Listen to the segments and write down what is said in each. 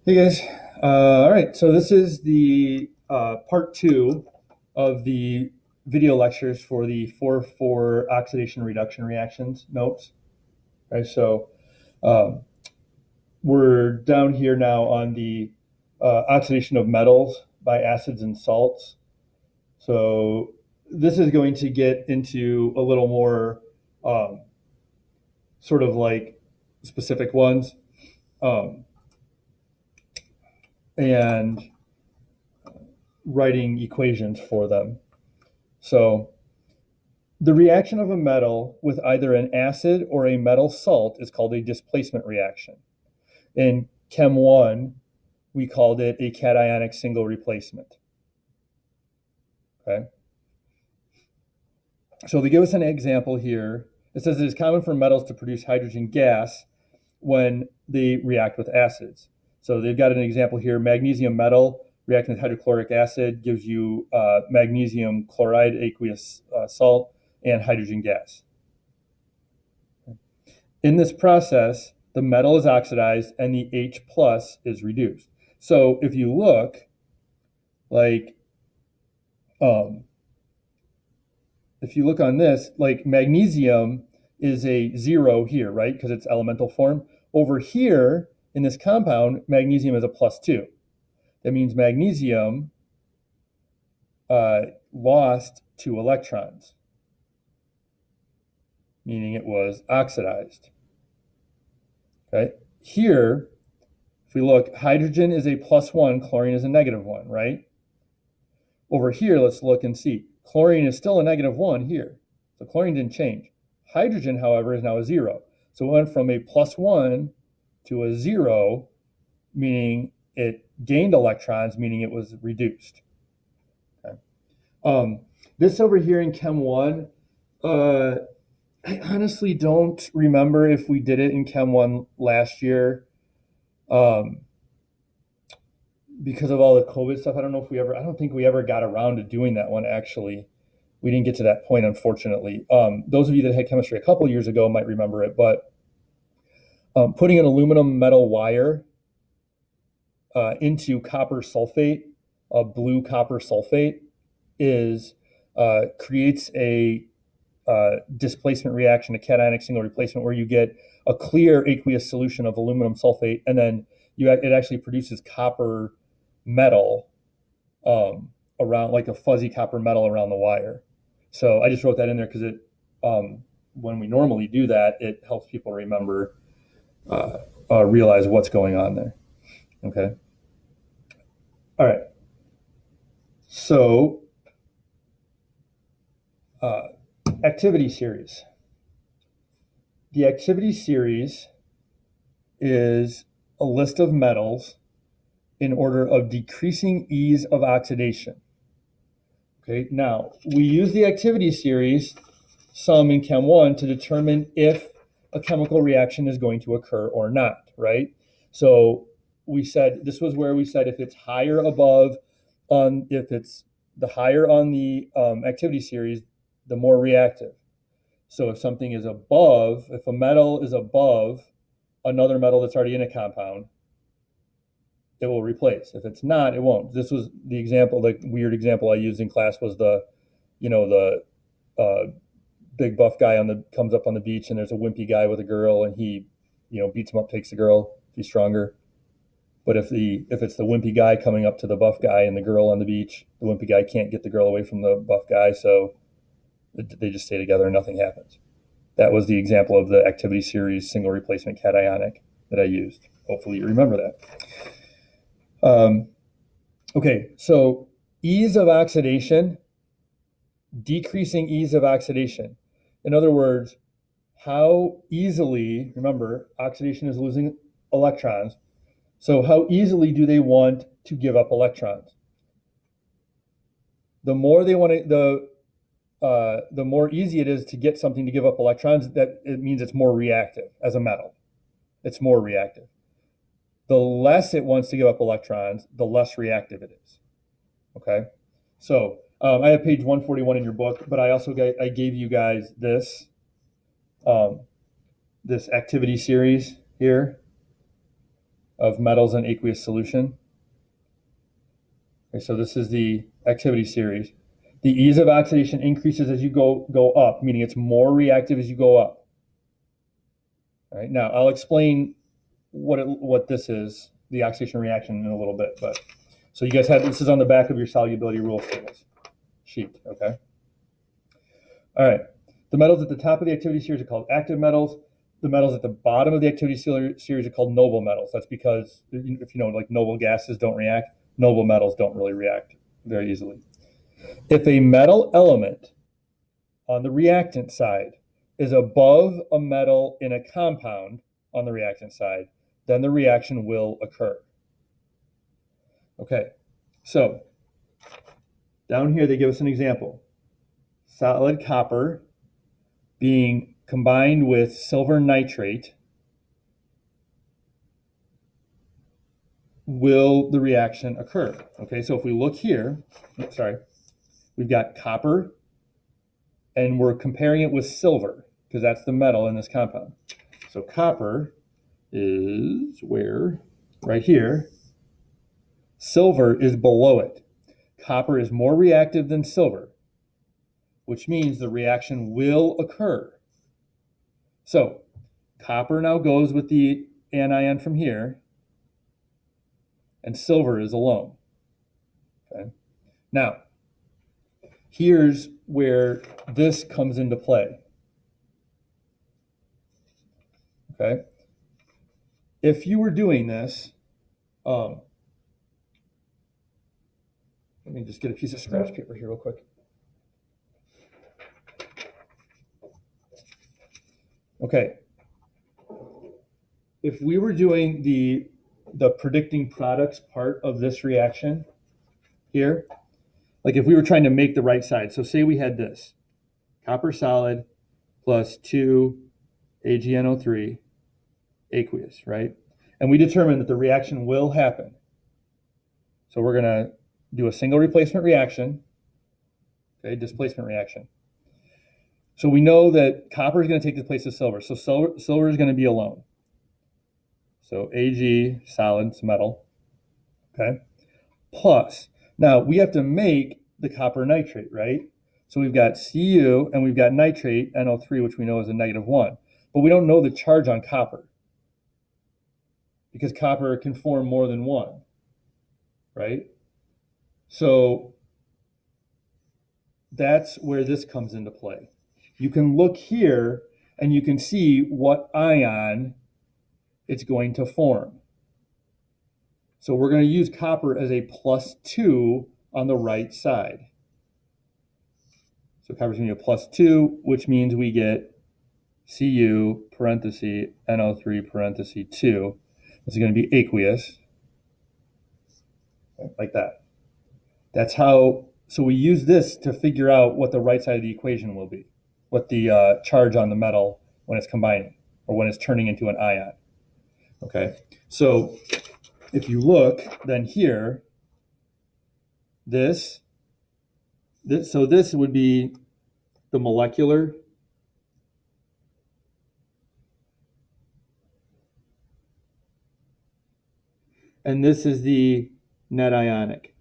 Hey guys. All right, so this is the part two of the video lectures for the 4-4 oxidation reduction reactions notes. Right, so um, we're down here now on the oxidation of metals by acids and salts. So this is going to get into a little more um, sort of like specific ones. Um, and writing equations for them. So the reaction of a metal with either an acid or a metal salt is called a displacement reaction. In Chem 1, we called it a cationic single replacement. Okay. So they give us an example here. It says it is common for metals to produce hydrogen gas when they react with acids. So they've got an example here. Magnesium metal reacting with hydrochloric acid gives you magnesium chloride, aqueous salt, and hydrogen gas. In this process, the metal is oxidized and the H plus is reduced. So if you look, like, if you look on this, like magnesium is a 0 here, right? Because it's elemental form. Over here in this compound, magnesium is a +2. That means magnesium lost 2 electrons, meaning it was oxidized. Okay. Here, if we look, hydrogen is a +1, chlorine is a -1, right? Over here, let's look and see. Chlorine is still a -1 here. So chlorine didn't change. Hydrogen, however, is now a 0. So it went from a +1 to a 0, meaning it gained electrons, meaning it was reduced. Okay. This over here in Chem 1, I honestly don't remember if we did it in Chem 1 last year. Because of all the COVID stuff, I don't think we ever got around to doing that one, actually. We didn't get to that point, unfortunately. Those of you that had chemistry a couple years ago might remember it, but putting an aluminum metal wire into copper sulfate, blue copper sulfate, creates a displacement reaction, a cationic single replacement, where you get a clear aqueous solution of aluminum sulfate, and then it actually produces copper metal around, like a fuzzy copper metal around the wire. So I just wrote that in there because when we normally do that, it helps people remember, realize what's going on there. Okay. All right. So activity series. The activity series is a list of metals in order of decreasing ease of oxidation. Okay, now we use the activity series some in Chem 1 to determine if a chemical reaction is going to occur or not, right? So we said, this was where we said if it's higher above, if it's the higher on the activity series, the more reactive. So if something is above, if a metal is above another metal that's already in a compound, it will replace. If it's not, it won't. This was the example, the weird example I used in class was the big buff guy comes up on the beach, and there's a wimpy guy with a girl, and he, beats him up, takes the girl. He's stronger. But if it's the wimpy guy coming up to the buff guy and the girl on the beach, the wimpy guy can't get the girl away from the buff guy, so they just stay together and nothing happens. That was the example of the activity series single replacement cationic that I used. Hopefully you remember that. Okay, so ease of oxidation, decreasing ease of oxidation. In other words, how easily, remember, oxidation is losing electrons. So how easily do they want to give up electrons? The more they want to, the more easy it is to get something to give up electrons, that it means it's more reactive as a metal. It's more reactive. The less it wants to give up electrons, the less reactive it is. Okay, so I have page 141 in your book, but I gave you guys this this activity series here. of metals in aqueous solution. Okay, so this is the activity series. The ease of oxidation increases as you go up, meaning it's more reactive as you go up. All right, now I'll explain what this is, the oxidation reaction, in a little bit. But so you guys have, this is on the back of your solubility rule tables sheet, okay? All right, the metals at the top of the activity series are called active metals. The metals at the bottom of the activity series are called noble metals. That's because, if you know, like noble gases don't react, noble metals don't really react very easily. If a metal element on the reactant side is above a metal in a compound on the reactant side, then the reaction will occur. Okay, so down here they give us an example. Solid copper being combined with silver nitrate, will the reaction occur? Okay, so if we look here, we've got copper and we're comparing it with silver because that's the metal in this compound. So copper is where? Right here. Silver is below it. Copper is more reactive than silver, which means the reaction will occur. So copper now goes with the anion from here, and silver is alone. Okay. Now, here's where this comes into play. Okay. If you were doing this, let me just get a piece of scratch paper here real quick. Okay. If we were doing the predicting products part of this reaction here, like if we were trying to make the right side, so say we had this, copper solid plus 2 AgNO3 aqueous, right? And we determined that the reaction will happen. So we're going to do a single replacement reaction, okay, displacement reaction. So we know that copper is going to take the place of silver. So silver is going to be alone. So Ag, solid, it's metal, okay? Plus, now we have to make the copper nitrate, right? So we've got Cu and we've got nitrate, NO3, which we know is a -1. But we don't know the charge on copper because copper can form more than one, right? So that's where this comes into play. You can look here and you can see what ion it's going to form. So we're going to use copper as a +2 on the right side. So copper's going to be a +2, which means we get Cu parenthesis NO3 parenthesis 2. This is going to be aqueous, like that. That's how, so we use this to figure out what the right side of the equation will be, what the charge on the metal when it's combining or when it's turning into an ion. Okay, so if you look, then here, this would be the molecular and this is the net ionic.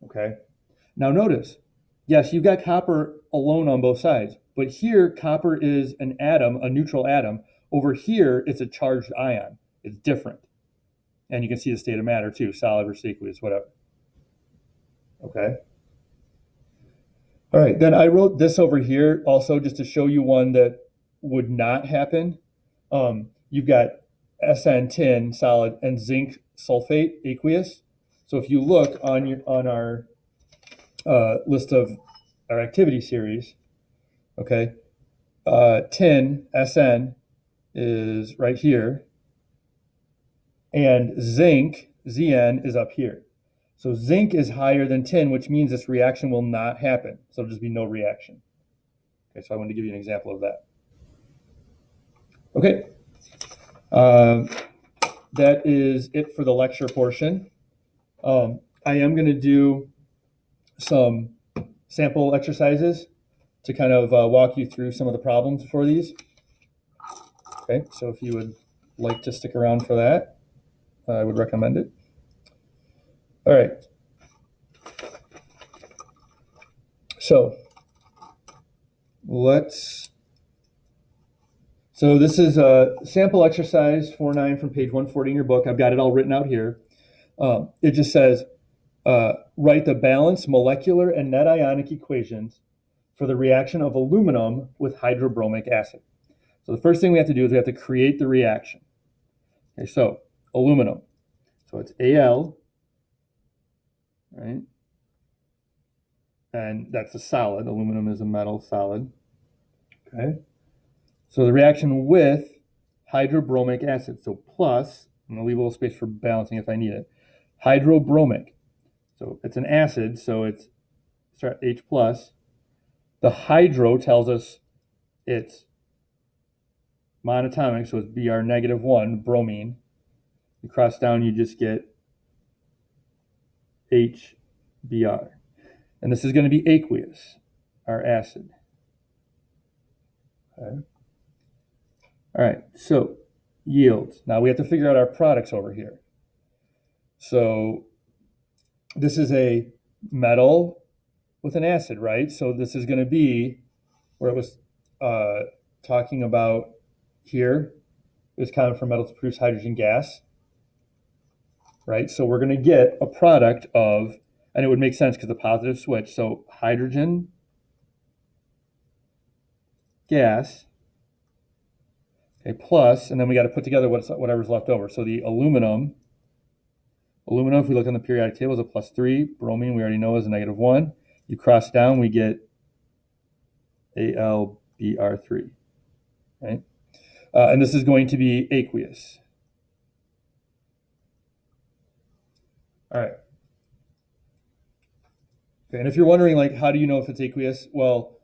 Okay, now notice, yes, you've got copper alone on both sides, but here copper is an atom, a neutral atom. Over here, it's a charged ion. It's different. And you can see the state of matter too, solid versus aqueous, whatever. Okay. All right, then I wrote this over here also just to show you one that would not happen. You've got SN10 solid and zinc sulfate aqueous. So if you look on our list of our activity series, okay, tin, SN, is right here, and zinc, ZN, is up here. So zinc is higher than tin, which means this reaction will not happen. So it'll just be no reaction. Okay, so I wanted to give you an example of that. Okay, that is it for the lecture portion. I am going to do some sample exercises to kind of walk you through some of the problems for these. Okay, so if you would like to stick around for that, I would recommend it. All right. So so this is a sample exercise 4.9 from page 140 in your book. I've got it all written out here. It just says, write the balanced molecular and net ionic equations for the reaction of aluminum with hydrobromic acid. So the first thing we have to do is we have to create the reaction. Okay, so aluminum. So it's Al, right? And that's a solid. Aluminum is a metal solid. Okay. So the reaction with hydrobromic acid. So plus, I'm going to leave a little space for balancing if I need it. Hydrobromic. So it's an acid, so it's H plus. The hydro tells us it's monatomic, so it's Br -1, bromine. You cross down, you just get HBr. And this is going to be aqueous, our acid. Okay. All right, so yields. Now we have to figure out our products over here. So this is a metal with an acid, right? So this is going to be where it was talking about here. It was common for metals to produce hydrogen gas, right? So we're going to get a product of, and it would make sense because the positive switch. So hydrogen gas, okay, plus, and then we got to put together whatever's left over. So the aluminum, if we look on the periodic table, is a +3. Bromine, we already know, is a -1. You cross down, we get AlBr3, right? And this is going to be aqueous. All right. Okay, and if you're wondering, like, how do you know if it's aqueous? Well,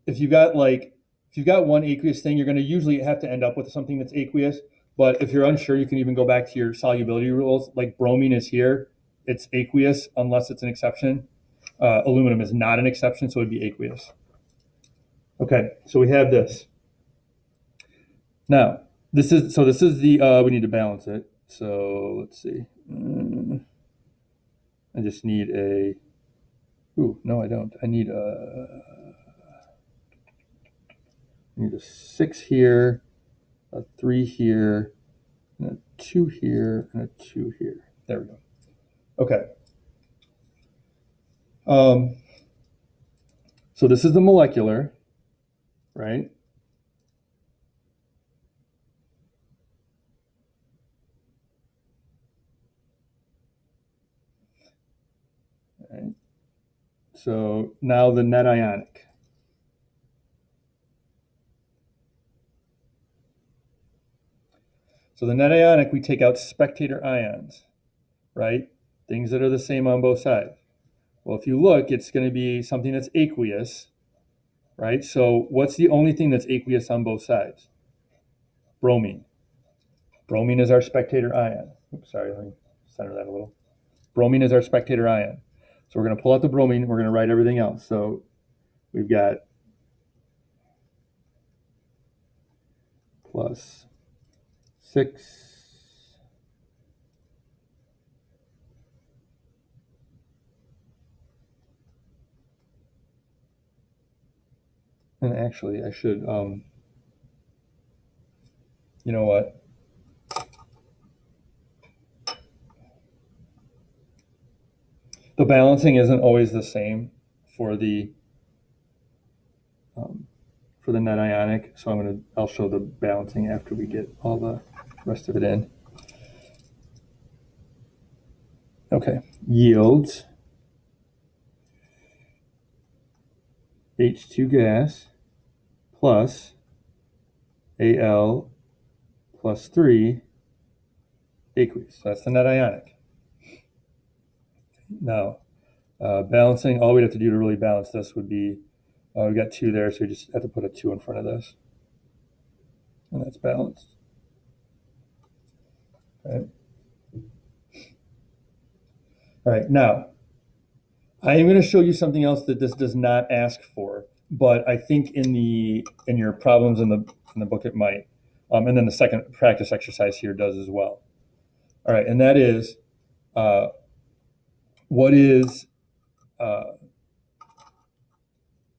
if you've got one aqueous thing, you're going to usually have to end up with something that's aqueous. But if you're unsure, you can even go back to your solubility rules. Like bromine is here, it's aqueous unless it's an exception. Aluminum is not an exception, so it'd be aqueous. Okay, so we have this. Now, this is the, we need to balance it. So let's see. I just need no, I don't. I need a 6 here, a 3 here, and a 2 here, and a 2 here. There we go. Okay. So this is the molecular, right? Right. So now the net ionic. So the net ionic, we take out spectator ions, right? Things that are the same on both sides. Well, if you look, it's going to be something that's aqueous, right? So what's the only thing that's aqueous on both sides? Bromine. Bromine is our spectator ion. Oops, sorry, let me center that a little. Bromine is our spectator ion. So we're going to pull out the bromine, we're going to write everything else. So we've got +6. And actually, I should, you know what? The balancing isn't always the same for the net ionic, so I'll show the balancing after we get all the rest of it in. Okay, yields H2 gas plus Al +3 aqueous. So that's the net ionic. Now, balancing, all we'd have to do to really balance this would be, we got 2 there, so we just have to put a 2 in front of this. And that's balanced. Okay. All right, now, I am going to show you something else that this does not ask for, but I think in your problems in the book it might. And then the second practice exercise here does as well. All right, and that is what is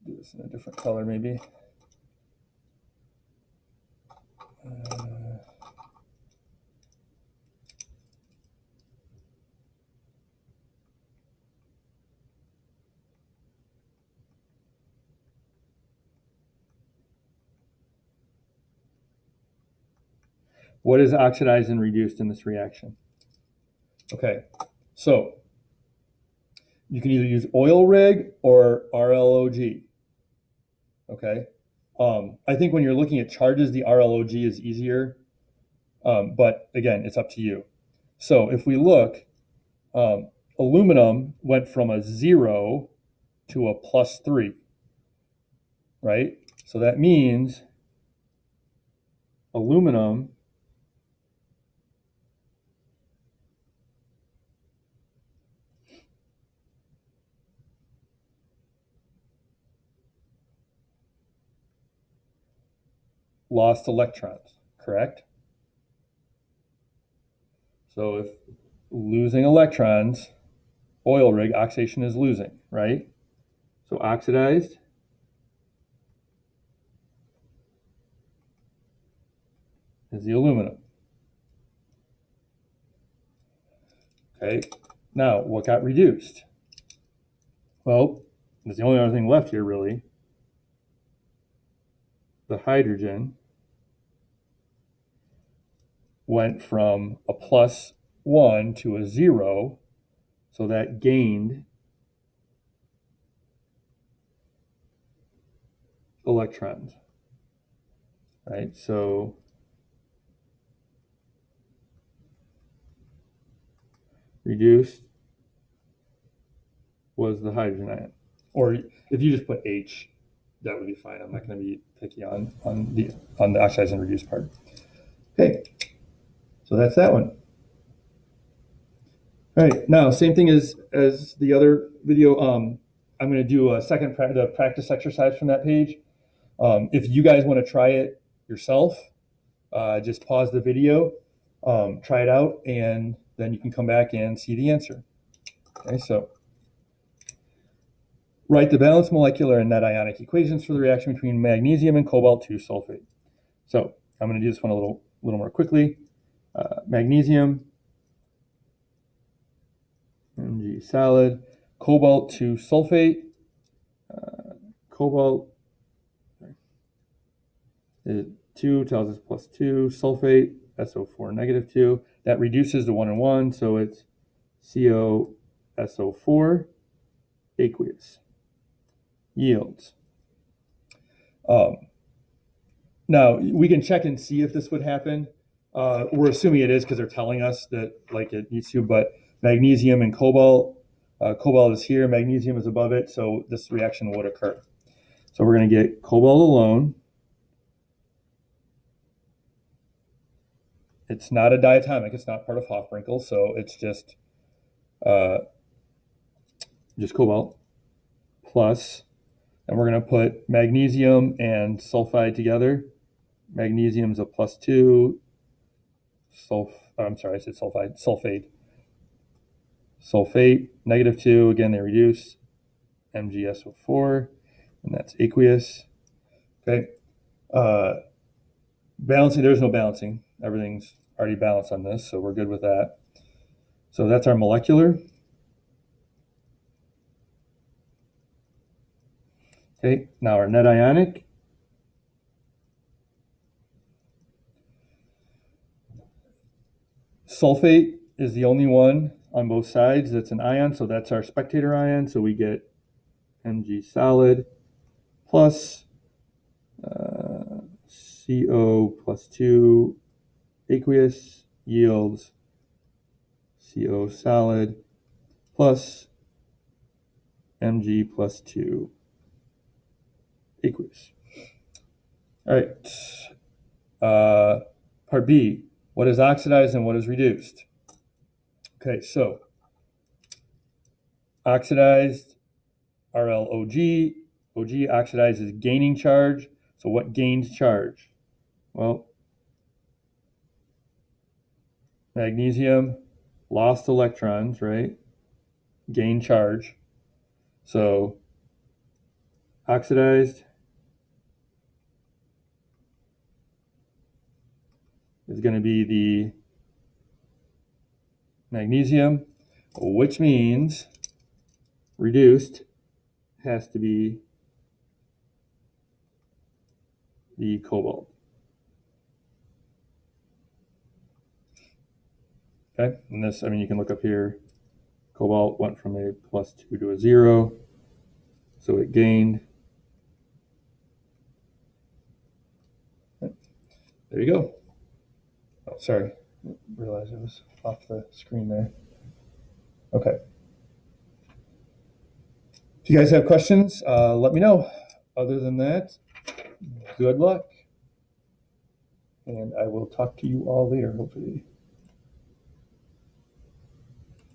do this in a different color maybe. What is oxidized and reduced in this reaction? Okay, so you can either use oil rig or RLOG. Okay, I think when you're looking at charges, the RLOG is easier, but again, it's up to you. So if we look, aluminum went from a 0 to a +3, right? So that means aluminum lost electrons, correct? So if losing electrons, oil rig, oxidation is losing, right? So oxidized is the aluminum. Okay, now what got reduced? Well, there's the only other thing left here really. The hydrogen went from a +1 to a 0, so that gained electrons, right? So reduced was the hydrogen ion. Or if you just put H, that would be fine. I'm not going to be picky on the oxidized and reduced part. Okay, so that's that one. All right, now same thing as the other video. I'm going to do a second the practice exercise from that page. If you guys want to try it yourself, just pause the video, try it out, and then you can come back and see the answer. Okay, so write the balanced molecular and net ionic equations for the reaction between magnesium and cobalt-2 sulfate. So I'm going to do this one a little more quickly. Magnesium, Mg solid, cobalt-2 sulfate, cobalt 2 tells us +2, sulfate, SO4 -2. That reduces to 1 and 1, so it's COSO4 aqueous. Yields. Now, we can check and see if this would happen. We're assuming it is because they're telling us that like it needs to, but magnesium and cobalt, cobalt is here, magnesium is above it, so this reaction would occur. So we're going to get cobalt alone. It's not a diatomic, it's not part of Hofbrinkel, so it's just cobalt plus, and we're going to put magnesium and sulfide together. Magnesium's a +2, I'm sorry, I said sulfide, sulfate. Sulfate, -2, again, they reduce, MgSO4, and that's aqueous. Okay. Balancing, there's no balancing. Everything's already balanced on this, so we're good with that. So that's our molecular. Okay, now our net ionic. Sulfate is the only one on both sides that's an ion, so that's our spectator ion. So we get Mg solid plus CO +2 aqueous yields CO solid plus Mg +2 aqueous. All right. Part B, what is oxidized and what is reduced? Okay, so oxidized, RLOG, Og oxidizes gaining charge. So what gains charge? Well, magnesium lost electrons, right? Gain charge. So oxidized is going to be the magnesium, which means reduced has to be the cobalt. Okay, and this, I mean, you can look up here. Cobalt went from a +2 to a 0, so it gained. There you go. Oh, sorry, I realized it was off the screen there. Okay. If you guys have questions, let me know. Other than that, good luck. And I will talk to you all later, hopefully.